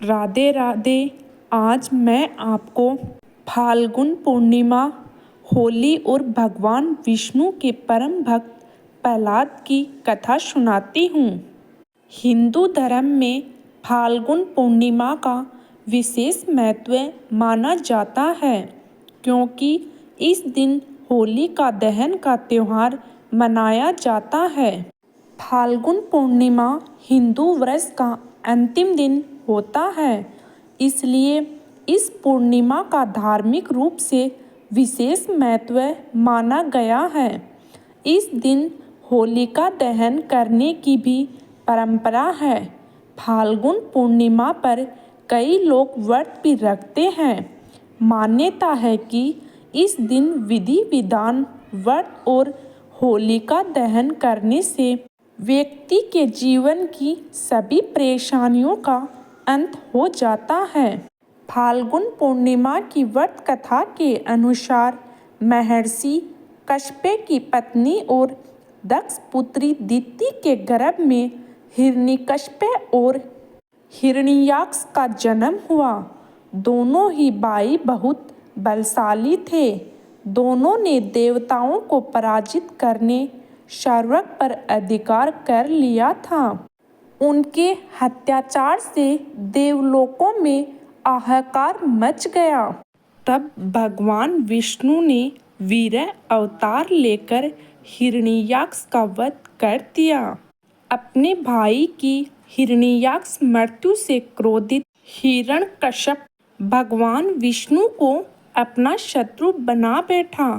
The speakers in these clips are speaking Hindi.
राधे राधे। आज मैं आपको फाल्गुन पूर्णिमा, होली और भगवान विष्णु के परम भक्त प्रहलाद की कथा सुनाती हूँ। हिंदू धर्म में फाल्गुन पूर्णिमा का विशेष महत्व माना जाता है, क्योंकि इस दिन होली का दहन का त्योहार मनाया जाता है। फाल्गुन पूर्णिमा हिंदू वर्ष का अंतिम दिन होता है, इसलिए इस पूर्णिमा का धार्मिक रूप से विशेष महत्व माना गया है। इस दिन होलिका दहन करने की भी परंपरा है। फाल्गुन पूर्णिमा पर कई लोग व्रत भी रखते हैं। मान्यता है कि इस दिन विधि विधान, व्रत और होलिका दहन करने से व्यक्ति के जीवन की सभी परेशानियों का अंत हो जाता है। फाल्गुन पूर्णिमा की व्रत कथा के अनुसार महर्षि कश्यप की पत्नी और दक्ष पुत्री दिति के गर्भ में हिरण्यकश्यप और हिरण्याक्ष का जन्म हुआ। दोनों ही भाई बहुत बलशाली थे। दोनों ने देवताओं को पराजित करने स्वर्ग पर अधिकार कर लिया था। उनके अत्याचार से देवलोकों में हाहाकार मच गया। तब भगवान विष्णु ने वीर अवतार लेकर हिरण्याक्ष का वध कर दिया। अपने भाई की हिरण्याक्ष मृत्यु से क्रोधित हिरण्यकश्यप भगवान विष्णु को अपना शत्रु बना बैठा।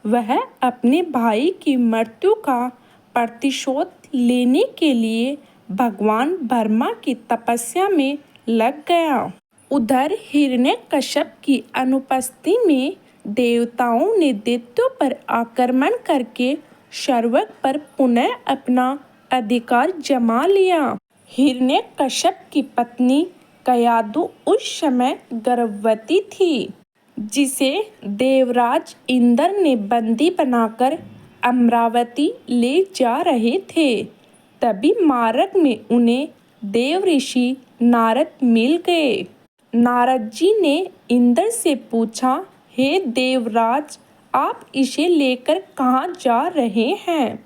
वह अपने भाई की मृत्यु का प्रतिशोध लेने के लिए भगवान ब्रह्मा की तपस्या में लग गया। उधर हिरण्यकश्यप की अनुपस्थिति में देवताओं ने दैत्यों पर आक्रमण करके स्वर्ग पर पुनः अपना अधिकार जमा लिया। हिरण्यकश्यप की पत्नी कयाधु उस समय गर्भवती थी, जिसे देवराज इंद्र ने बंदी बनाकर अमरावती ले जा रहे थे। तभी मार्ग में उन्हें देव ऋषि नारद मिल गए। नारद जी ने इंद्र से पूछा, हे देवराज, आप इसे लेकर कहाँ जा रहे हैं?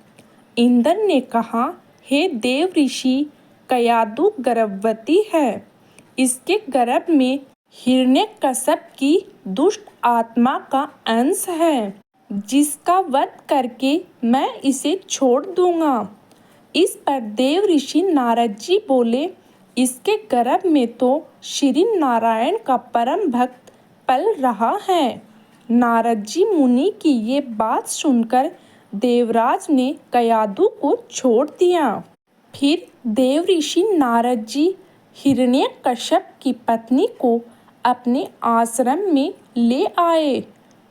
इंद्र ने कहा, हे देव ऋषि, कयाधु गर्भवती है। इसके गर्भ में हिरण्यकश्यप की दुष्ट आत्मा का अंश है, जिसका वध करके मैं इसे छोड़ दूंगा। इस पर देव ऋषि नारद जी बोले, इसके गर्भ में तो श्री नारायण का परम भक्त पल रहा है। नारद जी मुनि की ये बात सुनकर देवराज ने कयाधु को छोड़ दिया। फिर देव ऋषि नारद जी हिरण्यकश्यप की पत्नी को अपने आश्रम में ले आए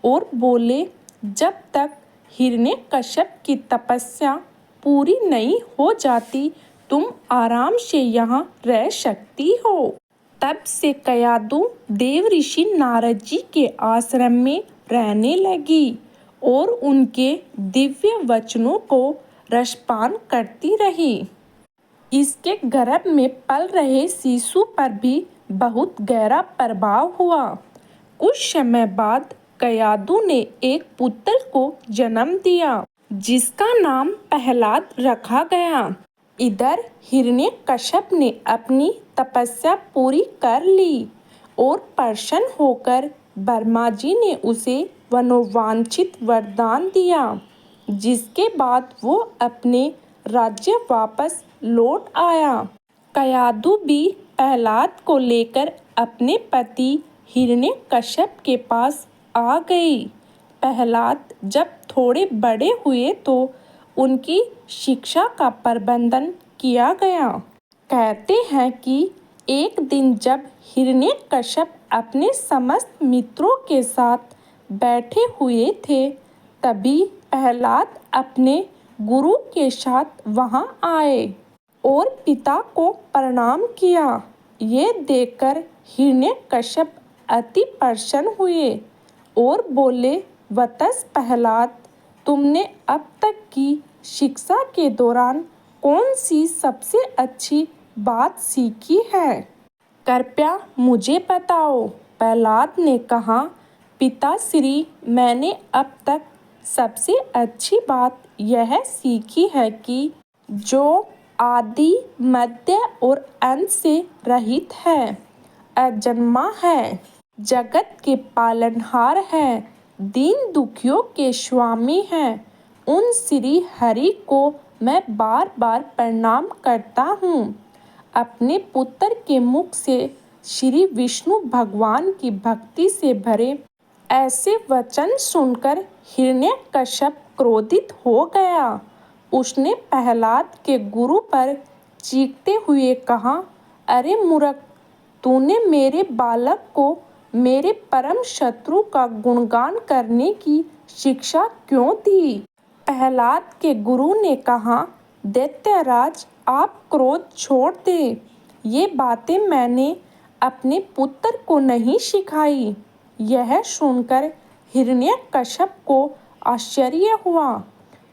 और बोले, जब तक हिरण्यकश्यप की तपस्या पूरी नहीं हो जाती, तुम आराम से यहाँ रह सकती हो। तब से कयाधु देव ऋषि नारद जी के आश्रम में रहने लगी और उनके दिव्य वचनों को रसपान करती रही। इसके गर्भ में पल रहे शिशु पर भी बहुत गहरा प्रभाव हुआ। कुछ समय बाद कयाधु ने एक पुत्र को जन्म दिया, जिसका नाम प्रहलाद रखा गया। इधर हिरण्यकश्यप ने अपनी तपस्या पूरी कर ली और प्रसन्न होकर ब्रह्मा जी ने उसे मनोवांछित वरदान दिया, जिसके बाद वो अपने राज्य वापस लौट आया। कयाधु भी प्रहलाद को लेकर अपने पति हिरण्यकश्यप के पास आ गई। प्रहलाद जब थोड़े बड़े हुए तो उनकी शिक्षा का प्रबंधन किया गया। कहते हैं कि एक दिन जब हिरण्यकश्यप अपने समस्त मित्रों के साथ बैठे हुए थे, तभी प्रहलाद अपने गुरु के साथ वहां आए और पिता को प्रणाम किया। ये देखकर हिरण्यकश्यप अति प्रसन्न हुए और बोले, वत्स प्रहलाद, तुमने अब तक की शिक्षा के दौरान कौन सी सबसे अच्छी बात सीखी है? कृपया मुझे बताओ। प्रहलाद ने कहा, पिताश्री, मैंने अब तक सबसे अच्छी बात यह सीखी है कि जो आदि, मध्य और अंत से रहित है, अजन्मा है, जगत के पालनहार है, दीन दुखियों के स्वामी है, उन श्री हरि को मैं बार बार प्रणाम करता हूँ। अपने पुत्र के मुख से श्री विष्णु भगवान की भक्ति से भरे ऐसे वचन सुनकर हिरण्यकश्यप क्रोधित हो गया। उसने प्रहलाद के गुरु पर चीखते हुए कहा, अरे मूर्ख, तूने मेरे बालक को मेरे परम शत्रु का गुणगान करने की शिक्षा क्यों दी? प्रहलाद के गुरु ने कहा, दैत्यराज, आप क्रोध छोड़ दें। ये बातें मैंने अपने पुत्र को नहीं सिखाई। यह सुनकर हिरण्यकश्यप को आश्चर्य हुआ।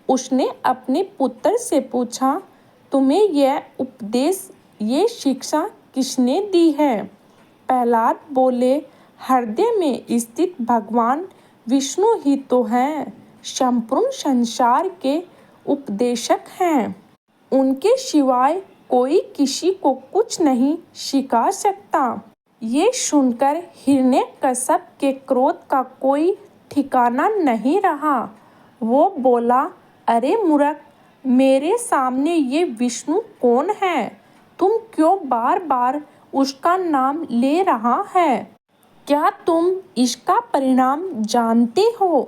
उसने अपने पुत्र से पूछा, तुम्हें यह उपदेश, ये शिक्षा किसने दी है? प्रहलाद बोले, हृदय में स्थित भगवान विष्णु ही तो हैं, संपूर्ण संसार के उपदेशक हैं। उनके सिवाय कोई किसी को कुछ नहीं सिखा सकता। ये सुनकर हिरण्यकश्यप के क्रोध का कोई ठिकाना नहीं रहा। वो बोला, अरे मूर्ख, मेरे सामने ये विष्णु कौन है? तुम क्यों बार बार उसका नाम ले रहा है? क्या तुम इसका परिणाम जानते हो?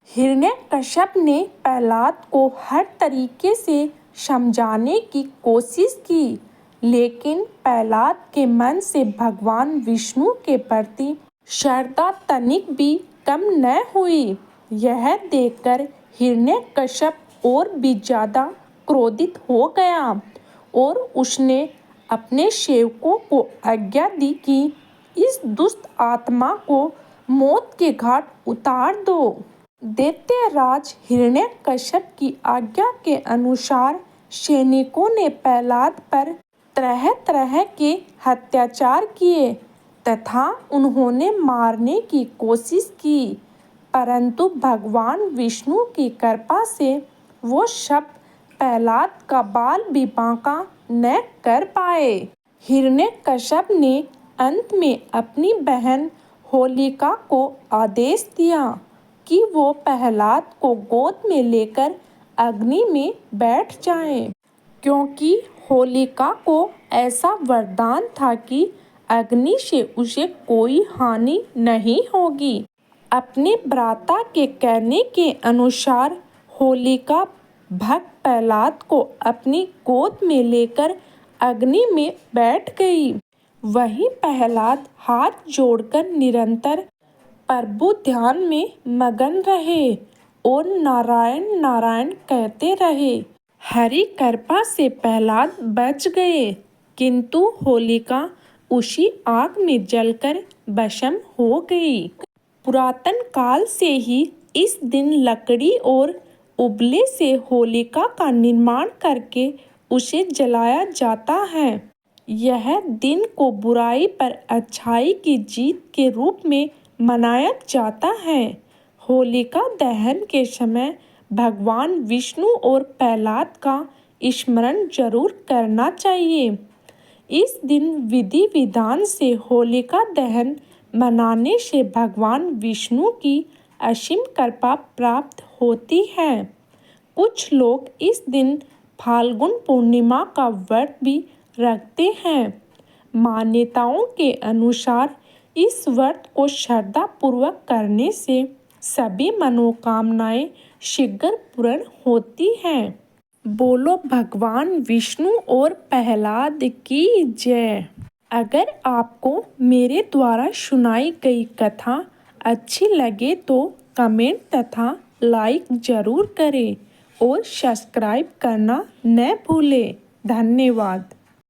हिरण्यकश्यप ने प्रहलाद को हर तरीके से समझाने की कोशिश की, लेकिन प्रहलाद के मन से भगवान विष्णु के प्रति श्रद्धा तनिक भी कम न हुई। यह देखकर हिरण्यकश्यप और भी ज्यादा क्रोधित हो गया और उसने अपने सेवकों को आज्ञा दी कि इस दुष्ट आत्मा को मौत के घाट उतार दो। दैत्यराज हिरण्यकश्यप की आज्ञा के अनुसार सैनिकों ने प्रहलाद पर तरह तरह के अत्याचार किए तथा उन्होंने मारने की कोशिश की, परंतु भगवान विष्णु की कृपा से वो सब प्रहलाद का बाल भी बांका न कर पाए। हिरण्यकश्यप ने अंत में अपनी बहन होलिका को आदेश दिया कि वो प्रहलाद को गोद में लेकर अग्नि में बैठ जाए, क्योंकि होलिका को ऐसा वरदान था कि अग्नि से उसे कोई हानि नहीं होगी। अपने भ्राता के कहने के अनुसार होलिका भक्त प्रहलाद को अपनी गोद में लेकर अग्नि में बैठ गई। वहीं प्रहलाद हाथ जोड़कर निरंतर प्रभु ध्यान में मगन रहे और नारायण नारायण कहते रहे। हरि कृपा से प्रहलाद बच गए, किंतु होलिका उसी आग में जलकर भस्म हो गई। पुरातन काल से ही इस दिन लकड़ी और उबले से होलिका का निर्माण करके उसे जलाया जाता है। यह दिन को बुराई पर अच्छाई की जीत के रूप में मनाया जाता है। होलिका दहन के समय भगवान विष्णु और प्रहलाद का स्मरण जरूर करना चाहिए। इस दिन विधि विधान से होलिका दहन मनाने से भगवान विष्णु की असीम कृपा प्राप्त होती है। कुछ लोग इस दिन फाल्गुन पूर्णिमा का व्रत भी रखते हैं। मान्यताओं के अनुसार इस व्रत को श्रद्धा पूर्वक करने से सभी मनोकामनाएं शीघ्र पूर्ण होती हैं। बोलो भगवान विष्णु और प्रहलाद की जय। अगर आपको मेरे द्वारा सुनाई गई कथा अच्छी लगे तो कमेंट तथा लाइक जरूर करें और सब्सक्राइब करना न भूलें। धन्यवाद।